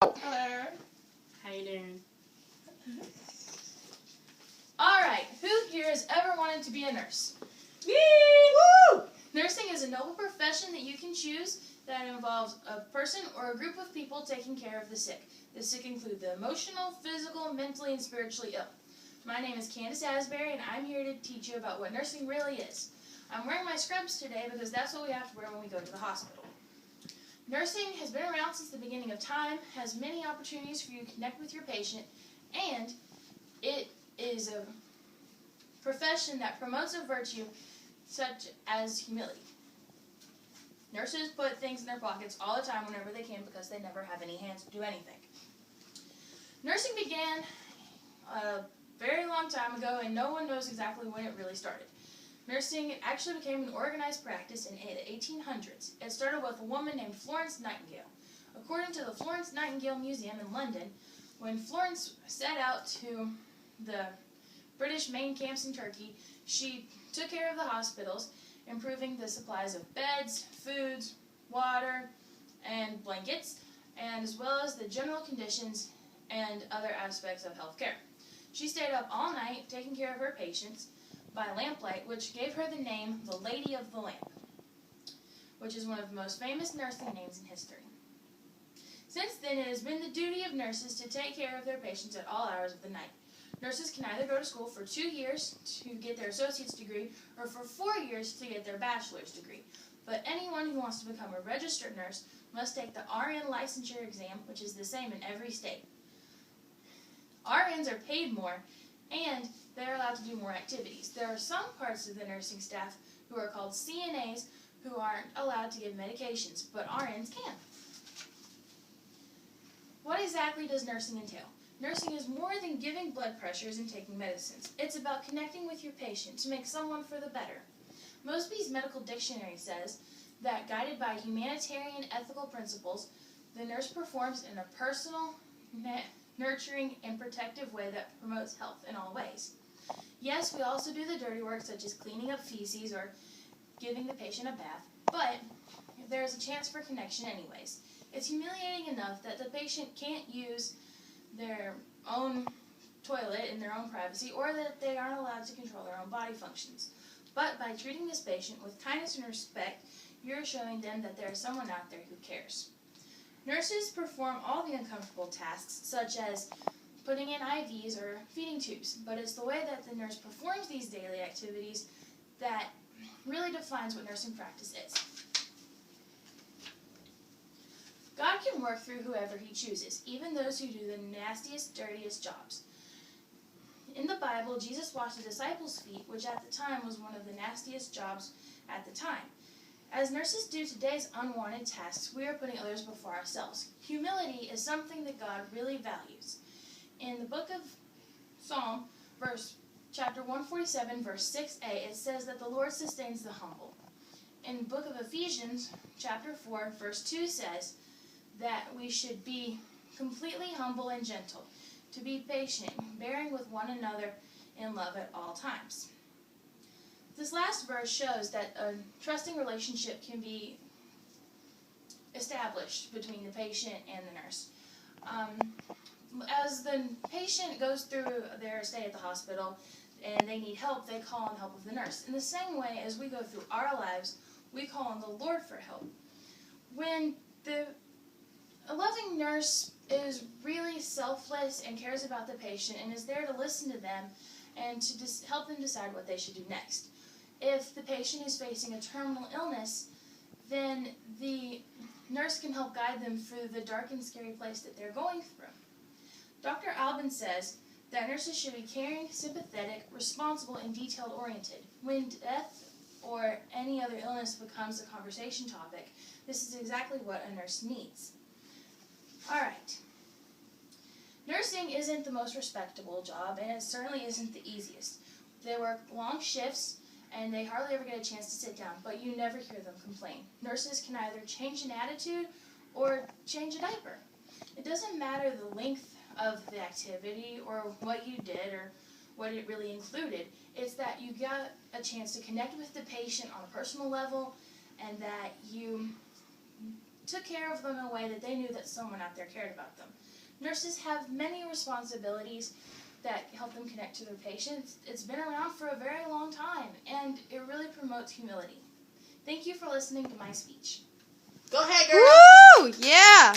Hello. How you doing? Alright, who here has ever wanted to be a nurse? Woo! Nursing is a noble profession that you can choose that involves a person or a group of people taking care of the sick. The sick include the emotional, physical, mentally, and spiritually ill. My name is Candace Asbury, and I'm here to teach you about what nursing really is. I'm wearing my scrubs today because that's what we have to wear when we go to the hospital. Nursing has been around since the beginning of time, has many opportunities for you to connect with your patient, and it is a profession that promotes a virtue such as humility. Nurses put things in their pockets all the time whenever they can because they never have any hands to do anything. Nursing began a very long time ago, and no one knows exactly when it really started. Nursing actually became an organized practice in the 1800s. It started with a woman named Florence Nightingale. According to the Florence Nightingale Museum in London, when Florence set out to the British main camps in Turkey, she took care of the hospitals, improving the supplies of beds, foods, water, and blankets, and as well as the general conditions and other aspects of healthcare. She stayed up all night taking care of her patients by lamplight, which gave her the name the Lady of the Lamp, which is one of the most famous nursing names in history. Since then, it has been the duty of nurses to take care of their patients at all hours of the night. Nurses can either go to school for 2 years to get their associate's degree or for 4 years to get their bachelor's degree. But anyone who wants to become a registered nurse must take the RN licensure exam, which is the same in every state. RNs are paid more, and they're allowed to do more activities. There are some parts of the nursing staff who are called CNAs who aren't allowed to give medications, but RNs can. What exactly does nursing entail? Nursing is more than giving blood pressures and taking medicines. It's about connecting with your patient to make someone for the better. Mosby's Medical Dictionary says that guided by humanitarian ethical principles, the nurse performs in a personal, nurturing, and protective way that promotes health in all ways. Yes, we also do the dirty work such as cleaning up feces or giving the patient a bath, but there is a chance for connection anyways. It's humiliating enough that the patient can't use their own toilet in their own privacy, or that they aren't allowed to control their own body functions. But by treating this patient with kindness and respect, you're showing them that there is someone out there who cares. Nurses perform all the uncomfortable tasks, such as putting in IVs or feeding tubes, but it's the way that the nurse performs these daily activities that really defines what nursing practice is. God can work through whoever he chooses, even those who do the nastiest, dirtiest jobs. In the Bible, Jesus washed the disciples' feet, which at the time was one of the nastiest jobs at the time. As nurses do today's unwanted tasks, we are putting others before ourselves. Humility is something that God really values. In the book of Psalm, chapter 147, verse 6a, it says that the Lord sustains the humble. In the book of Ephesians, chapter 4, verse 2 says that we should be completely humble and gentle, to be patient, bearing with one another in love at all times. This last verse shows that a trusting relationship can be established between the patient and the nurse. As the patient goes through their stay at the hospital and they need help, they call on help of the nurse. In the same way, as we go through our lives, we call on the Lord for help. When a loving nurse is really selfless and cares about the patient and is there to listen to them and to help them decide what they should do next. If the patient is facing a terminal illness, then the nurse can help guide them through the dark and scary place that they're going through. Dr. Albin says that nurses should be caring, sympathetic, responsible, and detail-oriented. When death or any other illness becomes a conversation topic, this is exactly what a nurse needs. Alright. Nursing isn't the most respectable job, and it certainly isn't the easiest. They work long shifts, and they hardly ever get a chance to sit down, but you never hear them complain. Nurses can either change an attitude or change a diaper. It doesn't matter the length of the activity or what you did or what it really included. It's that you got a chance to connect with the patient on a personal level and that you took care of them in a way that they knew that someone out there cared about them. Nurses have many responsibilities that help them connect to their patients. It's been around for a very long time, and it really promotes humility. Thank you for listening to my speech. Go ahead, girl. Woo! Yeah!